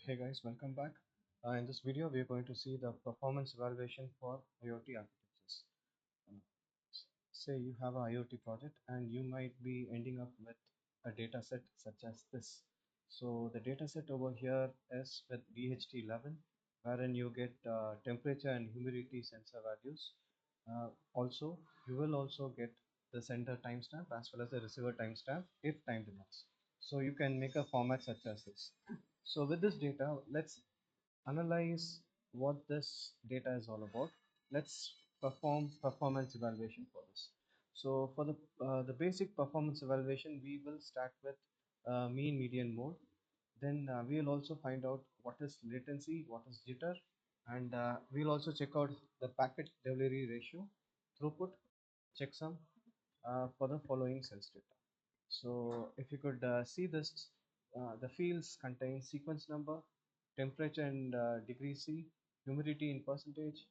Hey guys, welcome back. In this video, we are going to see the performance evaluation for IoT architectures. Uh, Say you have an IoT project and you might be ending up with a data set such as this. So the data set over here is with DHT11, wherein you get temperature and humidity sensor values. Also, you will also get the sender timestamp as well as the receiver timestamp if time demands. So you can make a format such as this. So with this data, let's analyze what this data is all about. Let's perform performance evaluation for this. So for the basic performance evaluation, we will start with mean, median, mode. Then we'll also find out what is latency, what is jitter, and we'll also check out the packet delivery ratio, throughput, checksum for the following sales data. So if you could see this, the fields contain sequence number, temperature and degree C, humidity in percentage,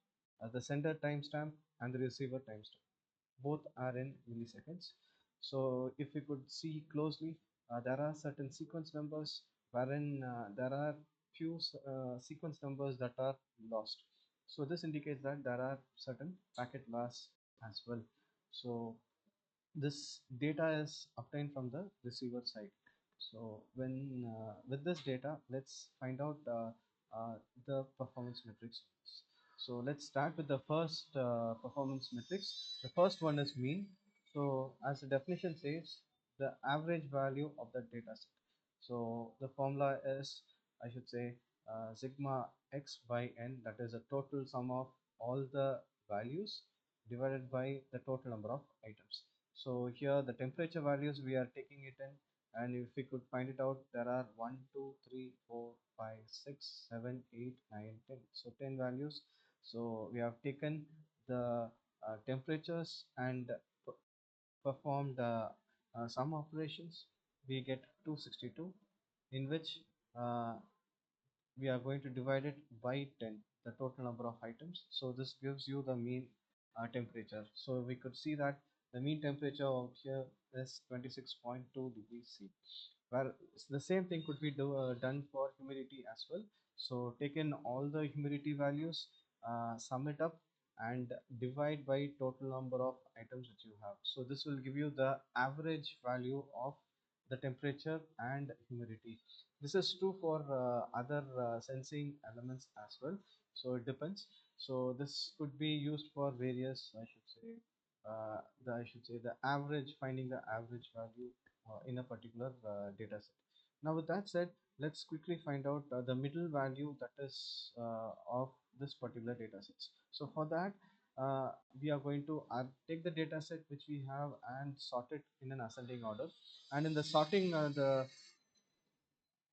the sender timestamp and the receiver timestamp. Both are in milliseconds. So if you could see closely, there are certain sequence numbers wherein there are few sequence numbers that are lost. So this indicates that there are certain packet loss as well. So this data is obtained from the receiver side. So when with this data, let's find out the performance metrics. So let's start with the first performance metrics. The first one is mean. So as the definition says, the average value of the data set. So the formula is, I should say, sigma x by n, that is a total sum of all the values divided by the total number of items. So here the temperature values we are taking it in, and if we could find it out, there are 1, 2, 3, 4, 5, 6, 7, 8, 9, 10. So 10 values. So we have taken the temperatures and performed some operations. We get 262, in which uh, we are going to divide it by 10, the total number of items. So this gives you the mean temperature. So we could see that the mean temperature out here is 26.2 degrees C. Where the same thing could be done for humidity as well. So take in all the humidity values, sum it up and divide by total number of items that you have. So this will give you the average value of the temperature and humidity. This is true for other sensing elements as well. So it depends. So this could be used for various, I should say the average, finding the average value in a particular data set. Now with that said, let's quickly find out the middle value that is of this particular data sets. So for that, uh, we are going to take the data set which we have and sort it in an ascending order. And in the sorting, in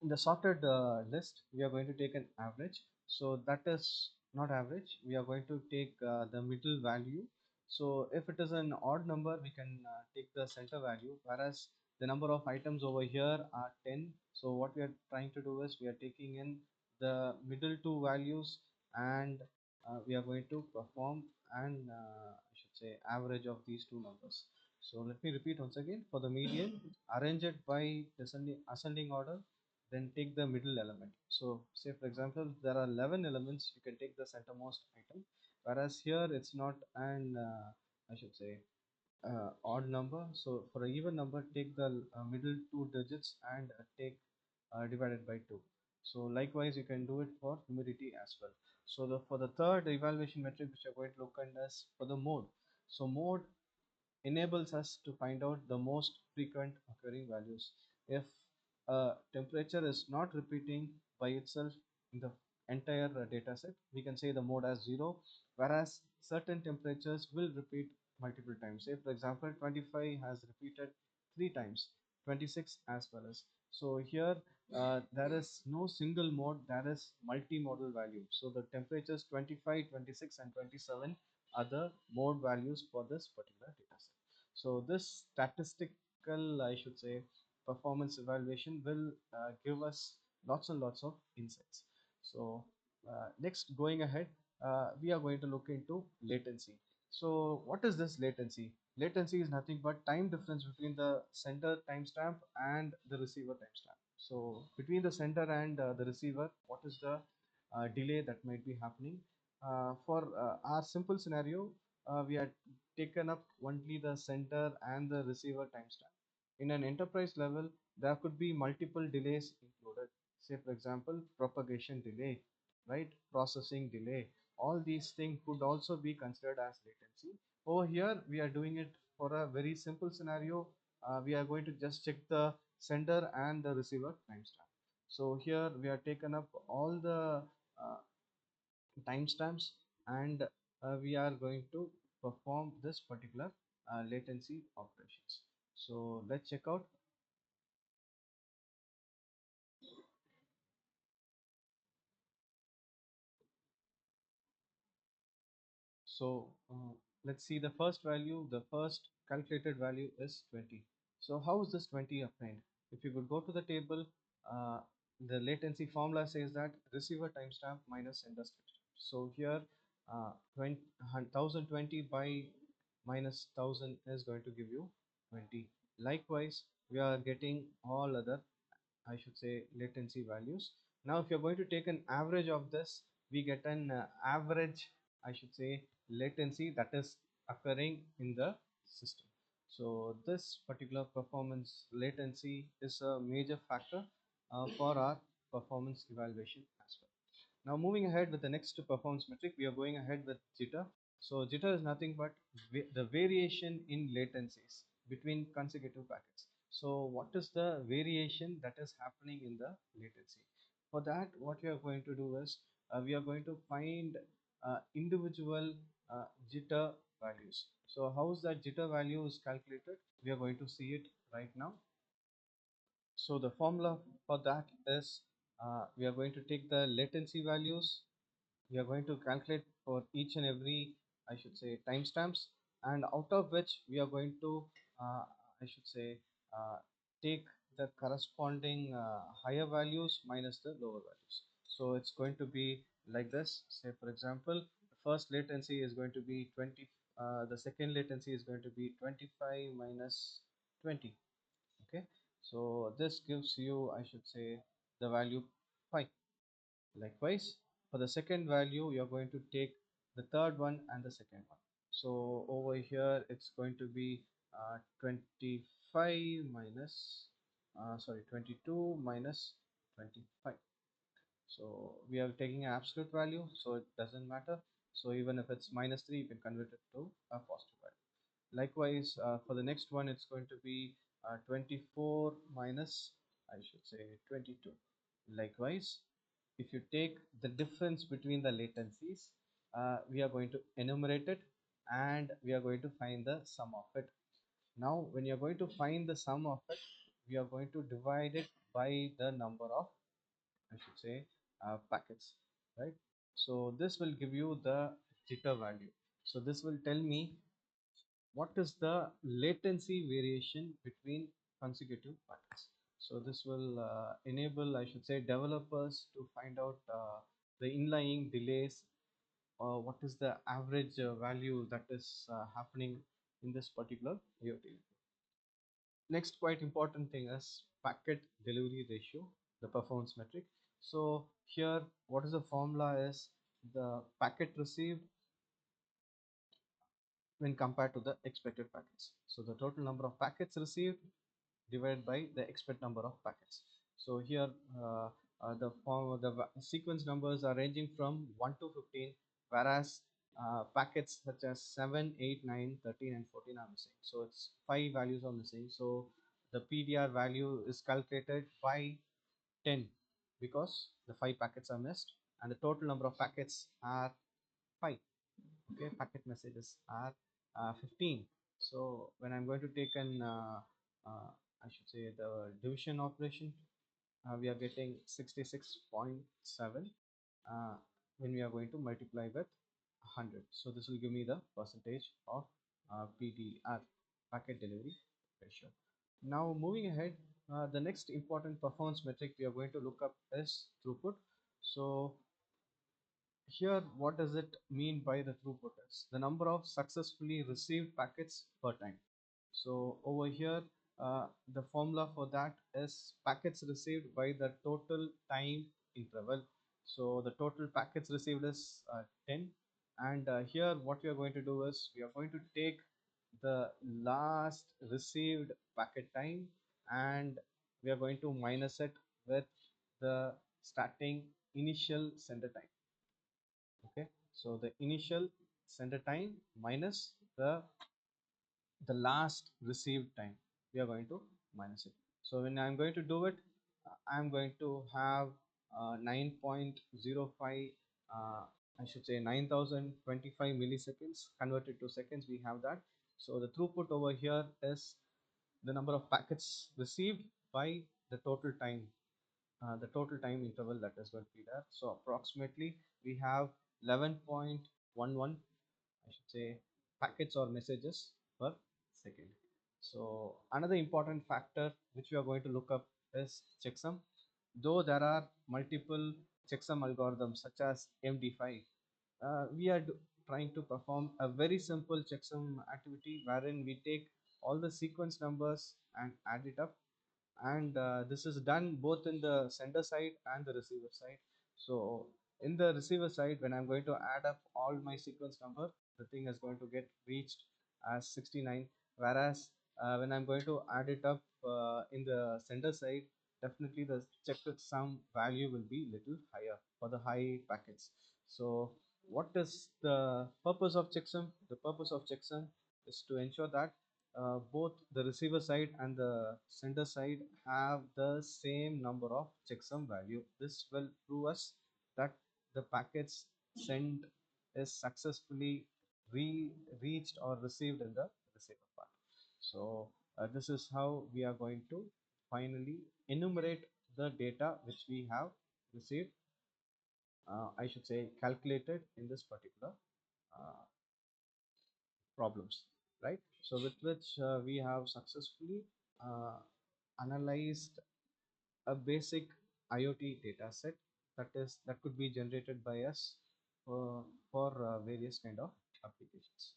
the sorted list, we are going to take an average. So that is not average. We are going to take the middle value. So if it is an odd number, we can take the center value, whereas the number of items over here are 10. So what we are trying to do is we are taking in the middle two values, and we are going to perform and I should say average of these two numbers. So let me repeat once again. For the median, arrange it by ascending order, then take the middle element. So say for example, there are 11 elements, you can take the centermost item, whereas here it's not an I should say odd number. So for an even number, take the middle two digits and take divided by 2. So likewise you can do it for humidity as well. So for the third evaluation metric which you're going to look at is for the mode. So mode enables us to find out the most frequent occurring values. If temperature is not repeating by itself in the entire data set, we can say the mode as 0, whereas certain temperatures will repeat multiple times. Say for example, 25 has repeated 3 times, 26 as well as. So here there is no single mode, there is multimodal value. So the temperatures 25, 26 and 27 are the mode values for this particular data set. So this statistical, I should say, performance evaluation will give us lots and lots of insights. So next, going ahead, we are going to look into latency. So what is this latency? Latency is nothing but time difference between the sender timestamp and the receiver timestamp. So between the sender and the receiver, what is the delay that might be happening? For our simple scenario, we had taken up only the sender and the receiver timestamp. In an enterprise level, there could be multiple delays included. Say, for example, propagation delay, right? Processing delay. All these things could also be considered as latency. Over here, we are doing it for a very simple scenario. We are going to just check the sender and the receiver timestamp. So here we are taken up all the uh, timestamps, and we are going to perform this particular latency operations. So let's check out. So let's see the first value. The first calculated value is 20. So how is this 20 obtained? If you could go to the table, uh, the latency formula says that receiver timestamp minus sender timestamp. So here 20, 1020 by minus 1000 is going to give you 20. Likewise, we are getting all other, I should say, latency values. Now, if you're going to take an average of this, we get an average, I should say, latency that is occurring in the system. So this particular performance latency is a major factor for our performance evaluation as well. Now moving ahead with the next performance metric, we are going ahead with jitter. So jitter is nothing but the variation in latencies between consecutive packets. So what is the variation that is happening in the latency? For that, what we are going to do is we are going to find individual jitter values. So how is that jitter value is calculated? We are going to see it right now. So the formula for that is we are going to take the latency values. We are going to calculate for each and every, I should say, timestamps, and out of which we are going to, I should say, uh, take the corresponding higher values minus the lower values. So it's going to be like this. Say, for example, the first latency is going to be 20. The second latency is going to be 25 minus 20. Okay, so this gives you, I should say, the value 5. Likewise, for the second value, you're going to take the third one and the second one. So over here, it's going to be 25 minus, sorry, 22 minus 25. So we are taking an absolute value, so it doesn't matter. So even if it's minus 3, you can convert it to a positive value. Likewise, for the next one, it's going to be 24 minus, I should say, 22. Likewise, if you take the difference between the latencies, we are going to enumerate it, and we are going to find the sum of it. Now, when you're going to find the sum of it, we are going to divide it by the number of, I should say, packets, right? So this will give you the jitter value. So this will tell me what is the latency variation between consecutive packets. So this will enable, I should say, developers to find out the inlying delays, what is the average value that is happening in this particular IoT. Next quite important thing is packet delivery ratio, the performance metric. So here, what is the formula is the packet received when compared to the expected packets. So the total number of packets received divided by the expected number of packets. So here the sequence numbers are ranging from 1 to 15, whereas packets such as 7, 8, 9, 13, and 14 are missing. So it's 5 values are missing. So the PDR value is calculated by 10 because the 5 packets are missed, and the total number of packets are 5. Okay, packet messages are 15. So when I'm going to take an I should say the division operation, we are getting 66.7 when we are going to multiply with 100. So this will give me the percentage of PDR, packet delivery ratio. Now moving ahead, the next important performance metric we are going to look up is throughput. So here, what does it mean by the throughput is the number of successfully received packets per time. So over here, The formula for that is packets received by the total time interval. So the total packets received is 10, and here what we are going to do is we are going to take the last received packet time, and we are going to minus it with the starting initial sender time. Okay, so the initial sender time minus the last received time, we are going to minus it. So when I'm going to do it, I'm going to have 9.05, I should say 9025 milliseconds converted to seconds. We have that. So the throughput over here is the number of packets received by the total time interval, that is what we have. So approximately we have 11.11, I should say, packets or messages per second. So another important factor which we are going to look up is checksum. Though there are multiple checksum algorithms such as MD5, we are trying to perform a very simple checksum activity wherein we take all the sequence numbers and add it up, and this is done both in the sender side and the receiver side. So in the receiver side, when I'm going to add up all my sequence number, the thing is going to get reached as 69, whereas when I'm going to add it up in the sender side, definitely the checksum value will be little higher for the high packets. So what is the purpose of checksum? The purpose of checksum is to ensure that both the receiver side and the sender side have the same number of checksum value. This will prove us that the packets sent is successfully reached or received in the receiver part. So this is how we are going to finally enumerate the data which we have received, I should say calculated in this particular uh, problems, right? So with which we have successfully uh, analyzed a basic IoT data set that could be generated by us for various kind of applications.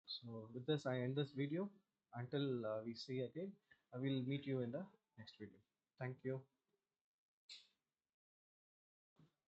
So with this, I end this video. Until we see again, I will meet you in the next video. Thank you.